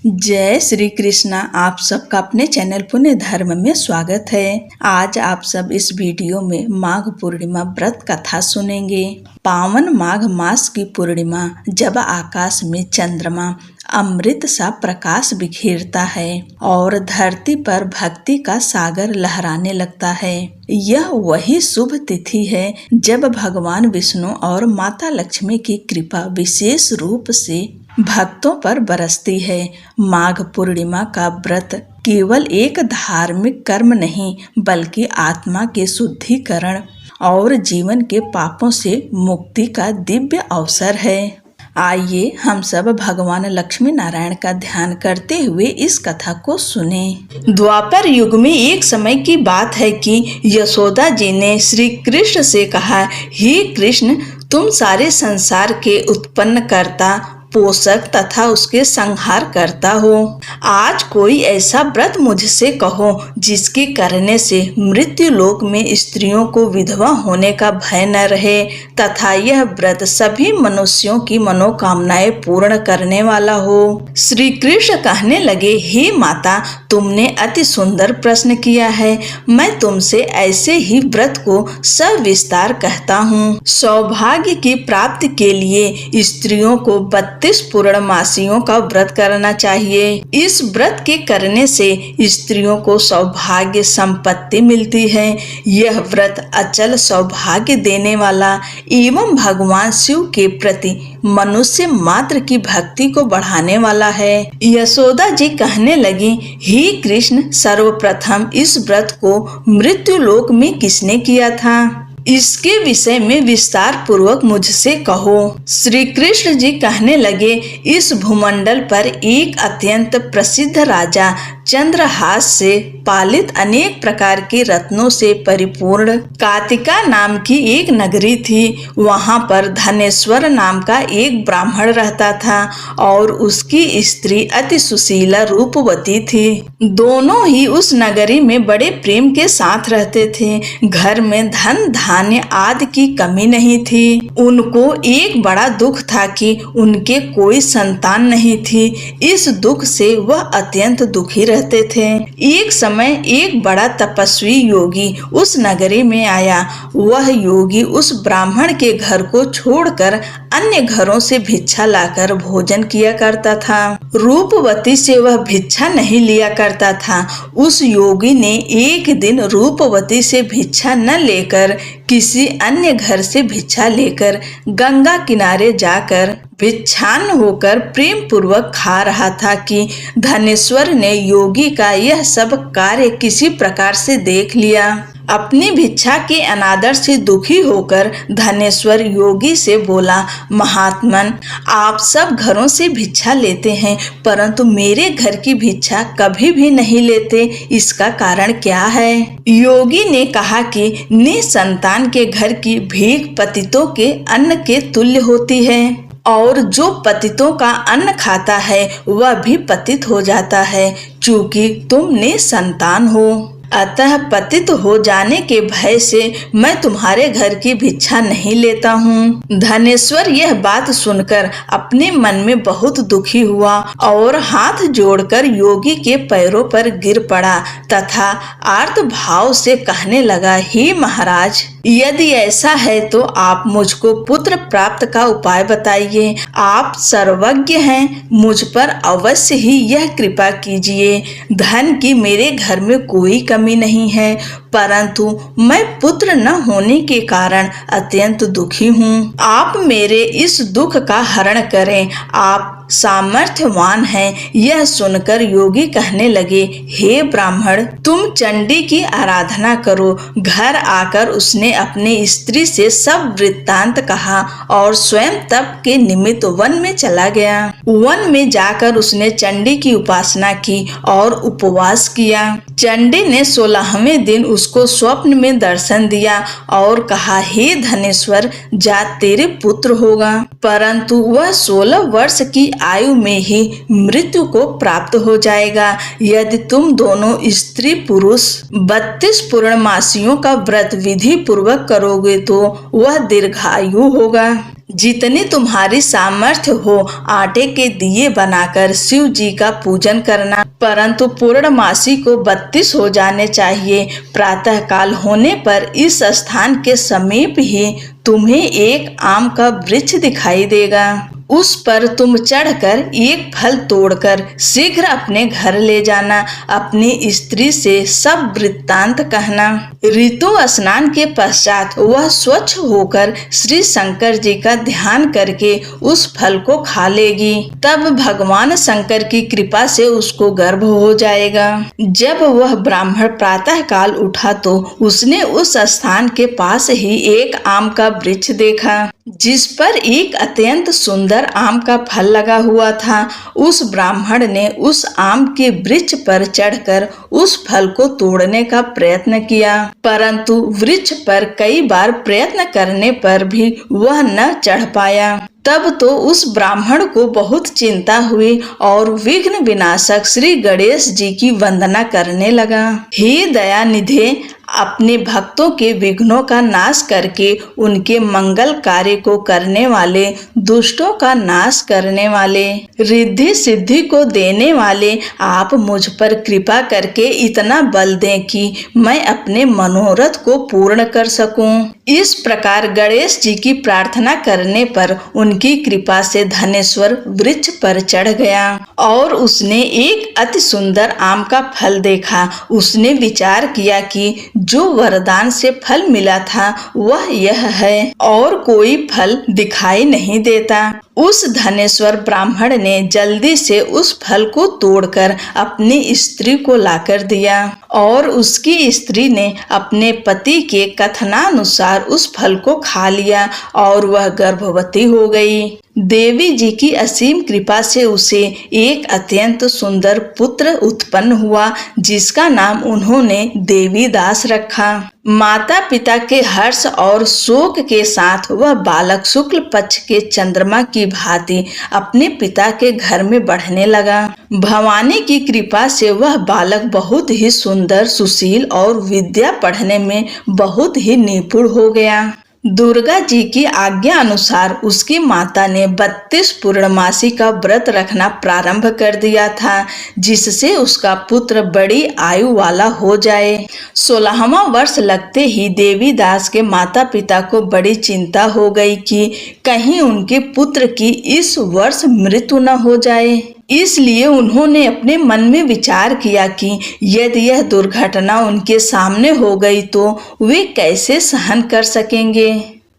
जय श्री कृष्णा। आप सबका अपने चैनल पुण्य धर्म में स्वागत है। आज आप सब इस वीडियो में माघ पूर्णिमा व्रत कथा सुनेंगे। पावन माघ मास की पूर्णिमा जब आकाश में चंद्रमा अमृत सा प्रकाश बिखेरता है और धरती पर भक्ति का सागर लहराने लगता है। यह वही शुभ तिथि है जब भगवान विष्णु और माता लक्ष्मी की कृपा विशेष रूप से भक्तों पर बरसती है। माघ पूर्णिमा का व्रत केवल एक धार्मिक कर्म नहीं बल्कि आत्मा के शुद्धिकरण और जीवन के पापों से मुक्ति का दिव्य अवसर है। आइए हम सब भगवान लक्ष्मी नारायण का ध्यान करते हुए इस कथा को सुने। द्वापर युग में एक समय की बात है कि यशोदा जी ने श्री कृष्ण से कहा, हे कृष्ण, तुम सारे संसार के उत्पन्न करता, पोषक तथा उसके संहार करता हो। आज कोई ऐसा व्रत मुझसे कहो जिसके करने से मृत्यु लोक में स्त्रियों को विधवा होने का भय न रहे तथा यह व्रत सभी मनुष्यों की मनोकामनाएं पूर्ण करने वाला हो। श्री कृष्ण कहने लगे, हे माता, तुमने अति सुंदर प्रश्न किया है। मैं तुमसे ऐसे ही व्रत को सविस्तार कहता हूँ। सौभाग्य की प्राप्ति के लिए स्त्रियों को 32 पूर्णमासियों का व्रत करना चाहिए। इस व्रत के करने से स्त्रियों को सौभाग्य संपत्ति मिलती है। यह व्रत अचल सौभाग्य देने वाला एवं भगवान शिव के प्रति मनुष्य मात्र की भक्ति को बढ़ाने वाला है। यशोदा जी कहने लगी, हे कृष्ण, सर्वप्रथम इस व्रत को मृत्यु लोक में किसने किया था? इसके विषय में विस्तार पूर्वक मुझसे कहो। श्री कृष्ण जी कहने लगे, इस भूमंडल पर एक अत्यंत प्रसिद्ध राजा चंद्रहास से पालित अनेक प्रकार के रत्नों से परिपूर्ण कातिका नाम की एक नगरी थी। वहां पर धनेश्वर नाम का एक ब्राह्मण रहता था और उसकी स्त्री अति सुशीला रूपवती थी। दोनों ही उस नगरी में बड़े प्रेम के साथ रहते थे। घर में धन धान्य आदि की कमी नहीं थी। उनको एक बड़ा दुख था कि उनके कोई संतान नहीं थी। इस दुख से वह अत्यंत दुखी रहते थे। एक समय एक बड़ा तपस्वी योगी उस नगरी में आया। वह योगी उस ब्राह्मण के घर को छोड़कर अन्य घरों से भिक्षा लाकर भोजन किया करता था। रूपवती से वह भिक्षा नहीं लिया करता था। उस योगी ने एक दिन रूपवती से भिक्षा न लेकर किसी अन्य घर से भिक्षा लेकर गंगा किनारे जाकर भिक्षान होकर प्रेम पूर्वक खा रहा था कि धनेश्वर ने योगी का यह सब कार्य किसी प्रकार से देख लिया। अपनी भिक्षा के अनादर से दुखी होकर धनेश्वर योगी से बोला, महात्मन, आप सब घरों से भिक्षा लेते हैं परंतु मेरे घर की भिक्षा कभी भी नहीं लेते, इसका कारण क्या है? योगी ने कहा कि निसंतान के घर की भीख पतितों के अन्न के तुल्य होती है और जो पतितों का अन्न खाता है वह भी पतित हो जाता है। चूंकि तुम निसंतान हो, अतः पतित हो जाने के भय से मैं तुम्हारे घर की भिक्षा नहीं लेता हूँ। धनेश्वर यह बात सुनकर अपने मन में बहुत दुखी हुआ और हाथ जोड़कर योगी के पैरों पर गिर पड़ा तथा आर्त भाव से कहने लगा, हे महाराज, यदि ऐसा है तो आप मुझको पुत्र प्राप्त का उपाय बताइए। आप सर्वज्ञ हैं, मुझ पर अवश्य ही यह कृपा कीजिए। धन की मेरे घर में कोई कमी नहीं है परंतु मैं पुत्र न होने के कारण अत्यंत दुखी हूँ। आप मेरे इस दुख का हरण करें। आप सामर्थ्यवान हैं। यह सुनकर योगी कहने लगे, हे ब्राह्मण, तुम चंडी की आराधना करो। घर आकर उसने अपनी स्त्री से सब वृत्तांत कहा और स्वयं तप के निमित्त वन में चला गया। वन में जाकर उसने चंडी की उपासना की और उपवास किया। चंडी ने 16वें दिन उसको स्वप्न में दर्शन दिया और कहा, हे धनेश्वर, जा तेरे पुत्र होगा। परंतु वह 16 वर्ष की आयु में ही मृत्यु को प्राप्त हो जाएगा। यदि तुम दोनों स्त्री पुरुष 32 पूर्णमासियों का व्रत विधि पूर्वक करोगे तो वह दीर्घायु होगा। जितनी तुम्हारी सामर्थ्य हो आटे के दिए बनाकर शिव जी का पूजन करना, परंतु पूर्णमासी को 32 हो जाने चाहिए। प्रातः काल होने पर इस स्थान के समीप ही तुम्हें एक आम का वृक्ष दिखाई देगा। उस पर तुम चढ़कर एक फल तोड़कर शीघ्र अपने घर ले जाना। अपनी स्त्री से सब वृत्तांत कहना। ऋतु स्नान के पश्चात वह स्वच्छ होकर श्री शंकर जी का ध्यान करके उस फल को खा लेगी। तब भगवान शंकर की कृपा से उसको गर्भ हो जाएगा। जब वह ब्राह्मण प्रातः काल उठा तो उसने उस स्थान के पास ही एक आम का वृक्ष देखा, जिस पर एक अत्यंत सुंदर आम का फल लगा हुआ था। उस ब्राह्मण ने उस आम के वृक्ष पर चढ़कर उस फल को तोड़ने का प्रयत्न किया, परंतु वृक्ष पर कई बार प्रयत्न करने पर भी वह न चढ़ पाया। तब तो उस ब्राह्मण को बहुत चिंता हुई और विघ्न विनाशक श्री गणेश जी की वंदना करने लगा। हे दयानिधे, अपने भक्तों के विघ्नों का नाश करके उनके मंगल कार्य को करने वाले, दुष्टों का नाश करने वाले, रिद्धि सिद्धि को देने वाले, आप मुझ पर कृपा करके इतना बल दें कि मैं अपने मनोरथ को पूर्ण कर सकूं। इस प्रकार गणेश जी की प्रार्थना करने पर उनकी कृपा से धनेश्वर वृक्ष पर चढ़ गया और उसने एक अति सुंदर आम का फल देखा। उसने विचार किया कि जो वरदान से फल मिला था वह यह है और कोई फल दिखाई नहीं देता। उस धनेश्वर ब्राह्मण ने जल्दी से उस फल को तोड़कर अपनी स्त्री को लाकर दिया और उसकी स्त्री ने अपने पति के कथनानुसार उस फल को खा लिया और वह गर्भवती हो गई। देवी जी की असीम कृपा से उसे एक अत्यंत सुंदर पुत्र उत्पन्न हुआ, जिसका नाम उन्होंने देवीदास रखा। माता पिता के हर्ष और शोक के साथ वह बालक शुक्ल पक्ष के चंद्रमा की भांति अपने पिता के घर में बढ़ने लगा। भवानी की कृपा से वह बालक बहुत ही सुंदर, सुशील और विद्या पढ़ने में बहुत ही निपुण हो गया। दुर्गा जी की आज्ञा अनुसार उसकी माता ने 32 पूर्णमासी का व्रत रखना प्रारंभ कर दिया था, जिससे उसका पुत्र बड़ी आयु वाला हो जाए। 16वां वर्ष लगते ही देवीदास के माता पिता को बड़ी चिंता हो गई कि कहीं उनके पुत्र की इस वर्ष मृत्यु न हो जाए। इसलिए उन्होंने अपने मन में विचार किया कि यदि यह दुर्घटना उनके सामने हो गई तो वे कैसे सहन कर सकेंगे।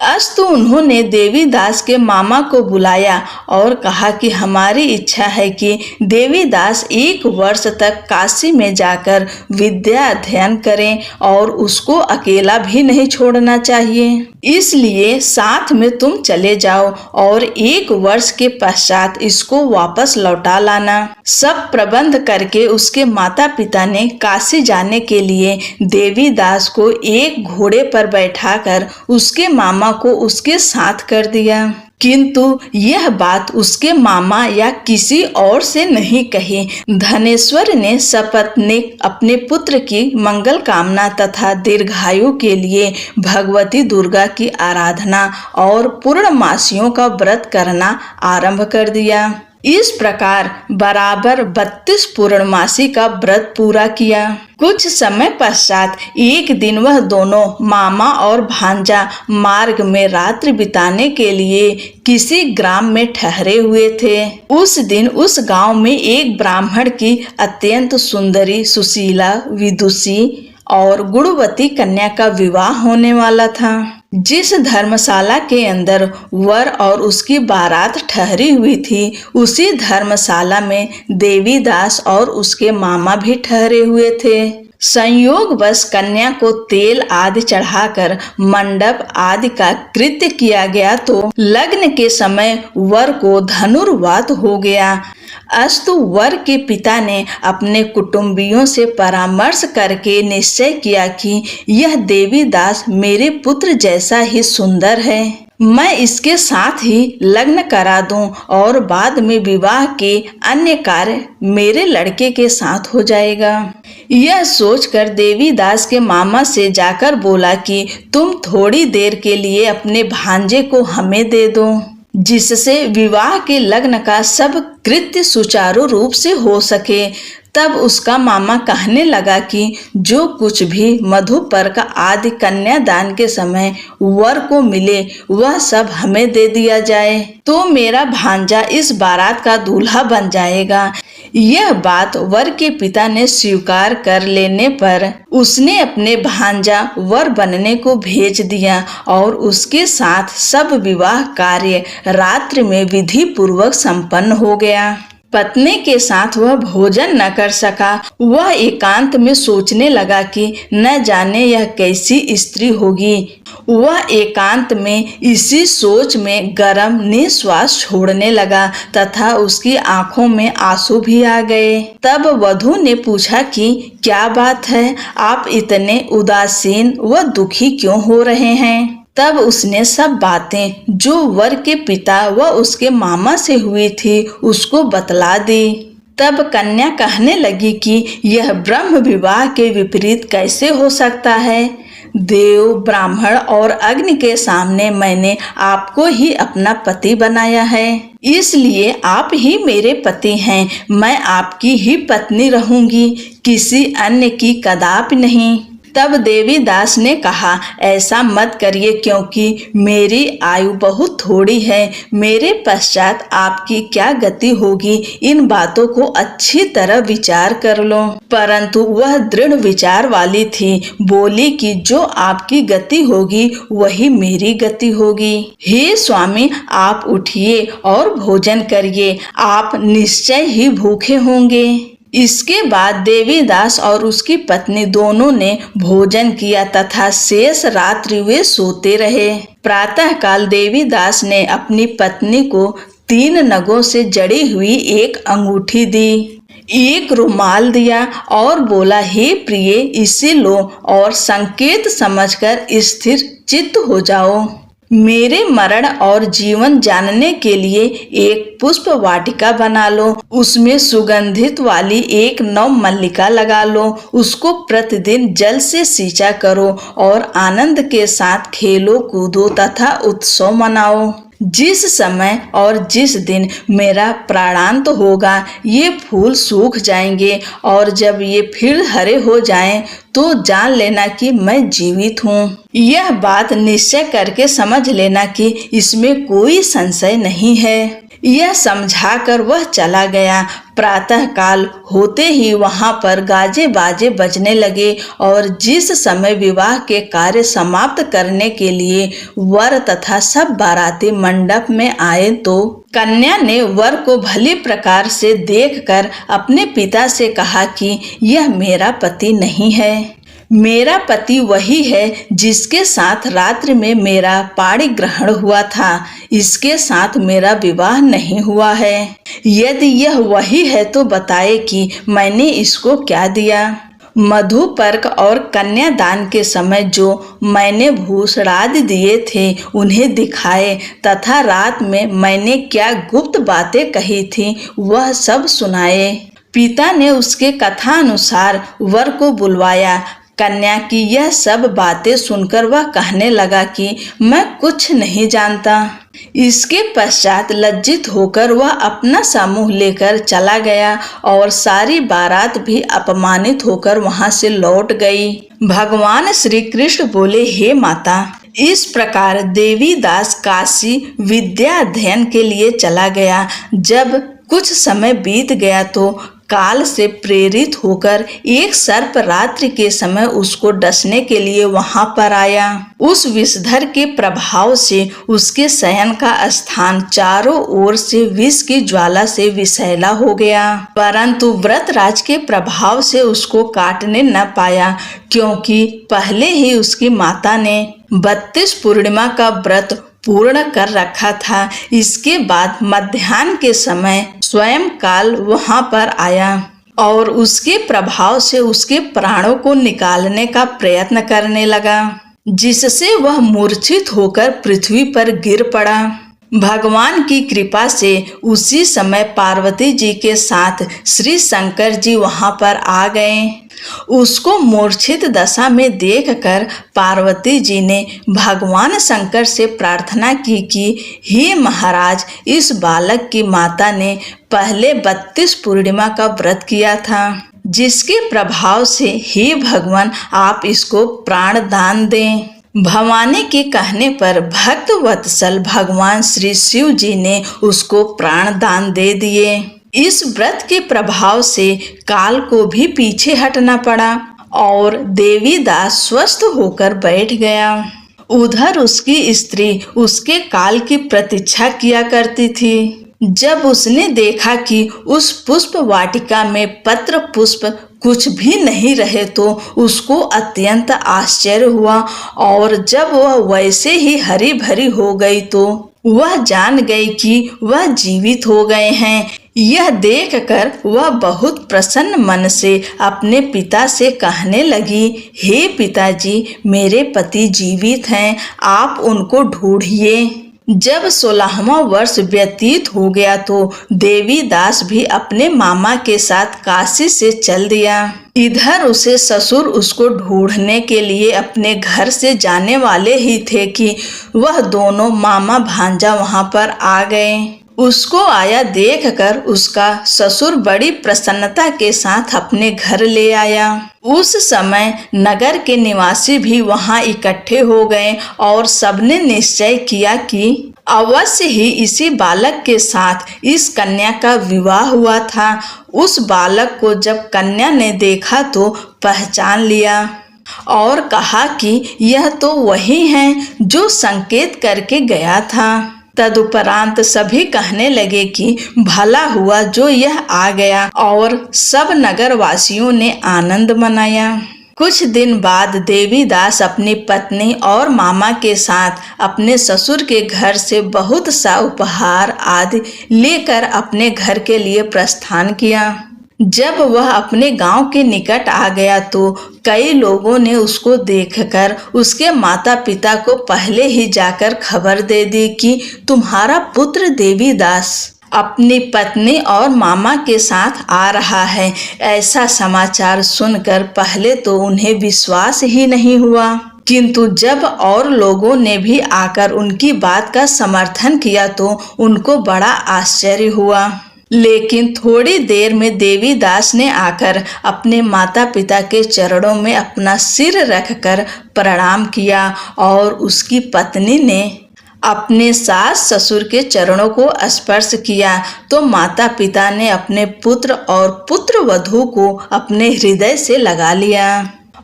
अस्तु उन्होंने देवीदास के मामा को बुलाया और कहा कि हमारी इच्छा है कि देवीदास 1 वर्ष तक काशी में जाकर विद्या अध्ययन करें और उसको अकेला भी नहीं छोड़ना चाहिए। इसलिए साथ में तुम चले जाओ और 1 वर्ष के पश्चात इसको वापस लौटा लाना। सब प्रबंध करके उसके माता पिता ने काशी जाने के लिए देवीदास को एक घोड़े पर बैठाकर उसके मामा को उसके साथ कर दिया, किंतु यह बात उसके मामा या किसी और से नहीं कही। धनेश्वर ने सपत्नीक अपने पुत्र की मंगल कामना तथा दीर्घायु के लिए भगवती दुर्गा की आराधना और पूर्णमासियों का व्रत करना आरंभ कर दिया। इस प्रकार बराबर 32 पूर्णमासी का व्रत पूरा किया। कुछ समय पश्चात एक दिन वह दोनों मामा और भांजा मार्ग में रात्रि बिताने के लिए किसी ग्राम में ठहरे हुए थे। उस दिन उस गांव में एक ब्राह्मण की अत्यंत सुंदरी, सुशीला, विदुषी और गुणवती कन्या का विवाह होने वाला था। जिस धर्मशाला के अंदर वर और उसकी बारात ठहरी हुई थी, उसी धर्मशाला में देवीदास और उसके मामा भी ठहरे हुए थे। संयोगवश कन्या को तेल आदि चढ़ाकर मंडप आदि का कृत्य किया गया तो लग्न के समय वर को धनुर्वात हो गया। अस्तु वर के पिता ने अपने कुटुंबियों से परामर्श करके निश्चय किया कि यह देवीदास मेरे पुत्र जैसा ही सुंदर है मैं इसके साथ ही लग्न करा दूं और बाद में विवाह के अन्य कार्य मेरे लड़के के साथ हो जाएगा। यह सोचकर देवीदास के मामा से जाकर बोला कि तुम थोड़ी देर के लिए अपने भांजे को हमें दे दो, जिससे विवाह के लग्न का सब कृत्य सुचारू रूप से हो सके। तब उसका मामा कहने लगा कि जो कुछ भी मधुपर्क आदि कन्यादान के समय वर को मिले वह सब हमें दे दिया जाए, तो मेरा भांजा इस बारात का दूल्हा बन जाएगा। यह बात वर के पिता ने स्वीकार कर लेने पर उसने अपने भांजा वर बनने को भेज दिया और उसके साथ सब विवाह कार्य रात्रि में विधि पूर्वक संपन्न हो गया। पत्नी के साथ वह भोजन न कर सका। वह एकांत में सोचने लगा कि न जाने यह कैसी स्त्री होगी। वह एकांत में इसी सोच में गरम निश्वास छोड़ने लगा तथा उसकी आंखों में आंसू भी आ गए। तब वधू ने पूछा कि क्या बात है, आप इतने उदासीन व दुखी क्यों हो रहे हैं? तब उसने सब बातें जो वर के पिता व उसके मामा से हुई थी उसको बतला दी। तब कन्या कहने लगी कि यह ब्रह्म विवाह के विपरीत कैसे हो सकता है। देव, ब्राह्मण और अग्नि के सामने मैंने आपको ही अपना पति बनाया है, इसलिए आप ही मेरे पति हैं। मैं आपकी ही पत्नी रहूंगी, किसी अन्य की कदापि नहीं। तब देवीदास ने कहा, ऐसा मत करिए, क्योंकि मेरी आयु बहुत थोड़ी है। मेरे पश्चात आपकी क्या गति होगी, इन बातों को अच्छी तरह विचार कर लो। परंतु वह दृढ़ विचार वाली थी। बोली कि जो आपकी गति होगी वही मेरी गति होगी। हे स्वामी, आप उठिए और भोजन करिए, आप निश्चय ही भूखे होंगे। इसके बाद देवीदास और उसकी पत्नी दोनों ने भोजन किया तथा शेष रात्रि वे सोते रहे। प्रातः काल देवीदास ने अपनी पत्नी को 3 नगों से जड़ी हुई एक अंगूठी दी, एक रुमाल दिया और बोला, हे प्रिय, इसे लो और संकेत समझकर स्थिर चित्त हो जाओ। मेरे मरण और जीवन जानने के लिए एक पुष्प वाटिका बना लो, उसमें सुगंधित वाली एक नव मल्लिका लगा लो, उसको प्रतिदिन जल से सींचा करो और आनंद के साथ खेलो कूदो तथा उत्सव मनाओ। जिस समय और जिस दिन मेरा प्राणांत होगा ये फूल सूख जाएंगे और जब ये फिर हरे हो जाएं तो जान लेना कि मैं जीवित हूँ। यह बात निश्चय करके समझ लेना कि इसमें कोई संशय नहीं है। यह समझाकर वह चला गया। प्रातः काल होते ही वहां पर गाजे बाजे बजने लगे और जिस समय विवाह के कार्य समाप्त करने के लिए वर तथा सब बाराती मंडप में आए तो कन्या ने वर को भली प्रकार से देखकर अपने पिता से कहा कि यह मेरा पति नहीं है। मेरा पति वही है जिसके साथ रात्रि में मेरा पाणी ग्रहण हुआ था, इसके साथ मेरा विवाह नहीं हुआ है। यदि यह वही है तो बताए कि मैंने इसको क्या दिया। मधुपर्क और कन्यादान के समय जो मैंने भूषणादि दिए थे उन्हें दिखाए तथा रात में मैंने क्या गुप्त बातें कही थी वह सब सुनाए। पिता ने उसके कथा अनुसार वर को बुलवाया। कन्या की यह सब बातें सुनकर वह कहने लगा कि मैं कुछ नहीं जानता। इसके पश्चात लज्जित होकर वह अपना समूह लेकर चला गया और सारी बारात भी अपमानित होकर वहां से लौट गई। भगवान श्री कृष्ण बोले, हे माता, इस प्रकार देवीदास काशी विद्या अध्ययन के लिए चला गया। जब कुछ समय बीत गया तो काल से प्रेरित होकर एक सर्प रात्रि के समय उसको डसने के लिए वहां पर आया। उस विषधर के प्रभाव से उसके शयन का स्थान चारों ओर से विष की ज्वाला से विषैला हो गया, परंतु व्रतराज के प्रभाव से उसको काटने न पाया, क्योंकि पहले ही उसकी माता ने 32 पूर्णिमा का व्रत पूर्ण कर रखा था। इसके बाद मध्याह्न के समय स्वयं काल वहां पर आया और उसके प्रभाव से उसके प्राणों को निकालने का प्रयत्न करने लगा। जिससे वह मूर्छित होकर पृथ्वी पर गिर पड़ा। भगवान की कृपा से उसी समय पार्वती जी के साथ श्री शंकर जी वहां पर आ गए। उसको मूर्छित दशा में देखकर पार्वती जी ने भगवान शंकर से प्रार्थना की कि हे महाराज, इस बालक की माता ने पहले 32 पूर्णिमा का व्रत किया था, जिसके प्रभाव से हे भगवान आप इसको प्राण दान दें। भवानी के कहने पर भक्त वत्सल भगवान श्री शिव जी ने उसको प्राण दान दे दिए। इस व्रत के प्रभाव से काल को भी पीछे हटना पड़ा और देवी दास स्वस्थ होकर बैठ गया। उधर उसकी स्त्री उसके काल की प्रतीक्षा किया करती थी। जब उसने देखा कि उस पुष्प वाटिका में पत्र पुष्प कुछ भी नहीं रहे तो उसको अत्यंत आश्चर्य हुआ और जब वह वैसे ही हरी भरी हो गई तो वह जान गई कि वह जीवित हो गए हैं। यह देखकर वह बहुत प्रसन्न मन से अपने पिता से कहने लगी, हे पिताजी, मेरे पति जीवित हैं, आप उनको ढूंढिए। जब 16वां वर्ष व्यतीत हो गया तो देवी दास भी अपने मामा के साथ काशी से चल दिया। इधर उसे ससुर उसको ढूंढने के लिए अपने घर से जाने वाले ही थे कि वह दोनों मामा भांजा वहां पर आ गए। उसको आया देखकर उसका ससुर बड़ी प्रसन्नता के साथ अपने घर ले आया। उस समय नगर के निवासी भी वहां इकट्ठे हो गए और सबने निश्चय किया कि अवश्य ही इसी बालक के साथ इस कन्या का विवाह हुआ था। उस बालक को जब कन्या ने देखा तो पहचान लिया और कहा कि यह तो वही है जो संकेत करके गया था। तदुपरांत सभी कहने लगे कि भला हुआ जो यह आ गया और सब नगरवासियों ने आनंद मनाया। कुछ दिन बाद देवी दास अपनी पत्नी और मामा के साथ अपने ससुर के घर से बहुत सा उपहार आदि लेकर अपने घर के लिए प्रस्थान किया। जब वह अपने गांव के निकट आ गया तो कई लोगों ने उसको देखकर उसके माता पिता को पहले ही जाकर खबर दे दी कि तुम्हारा पुत्र देवी दास अपनी पत्नी और मामा के साथ आ रहा है। ऐसा समाचार सुनकर पहले तो उन्हें विश्वास ही नहीं हुआ, किंतु जब और लोगों ने भी आकर उनकी बात का समर्थन किया तो उनको बड़ा आश्चर्य हुआ। लेकिन थोड़ी देर में देवी दास ने आकर अपने माता पिता के चरणों में अपना सिर रखकर प्रणाम किया और उसकी पत्नी ने अपने सास ससुर के चरणों को स्पर्श किया तो माता पिता ने अपने पुत्र और पुत्र वधू को अपने हृदय से लगा लिया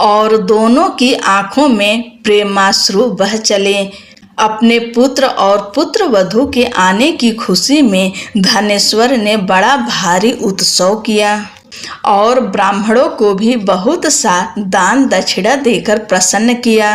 और दोनों की आंखों में प्रेमाश्रु बह चले। अपने पुत्र और पुत्र वधू के आने की खुशी में धनेश्वर ने बड़ा भारी उत्सव किया और ब्राह्मणों को भी बहुत सा दान दक्षिणा देकर प्रसन्न किया।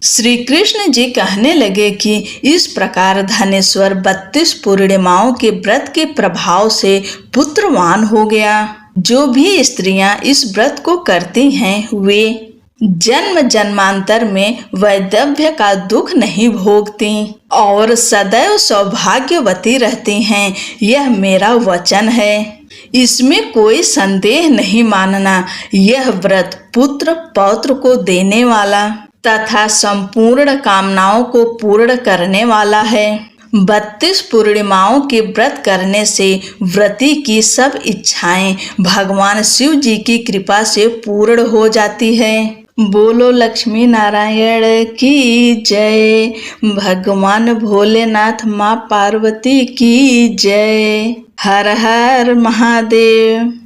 श्री कृष्ण जी कहने लगे कि इस प्रकार धनेश्वर 32 पूर्णिमाओं के व्रत के प्रभाव से पुत्रवान हो गया। जो भी स्त्रियां इस व्रत को करती हैं वे जन्म जन्मांतर में वैधव्य का दुख नहीं भोगती और सदैव सौभाग्यवती रहती हैं। यह मेरा वचन है, इसमें कोई संदेह नहीं मानना। यह व्रत पुत्र पौत्र को देने वाला तथा संपूर्ण कामनाओं को पूर्ण करने वाला है। 32 पूर्णिमाओं के व्रत करने से व्रती की सब इच्छाएं भगवान शिव जी की कृपा से पूर्ण हो जाती है। बोलो लक्ष्मी नारायण की जय। भगवान भोलेनाथ माँ पार्वती की जय। हर हर महादेव।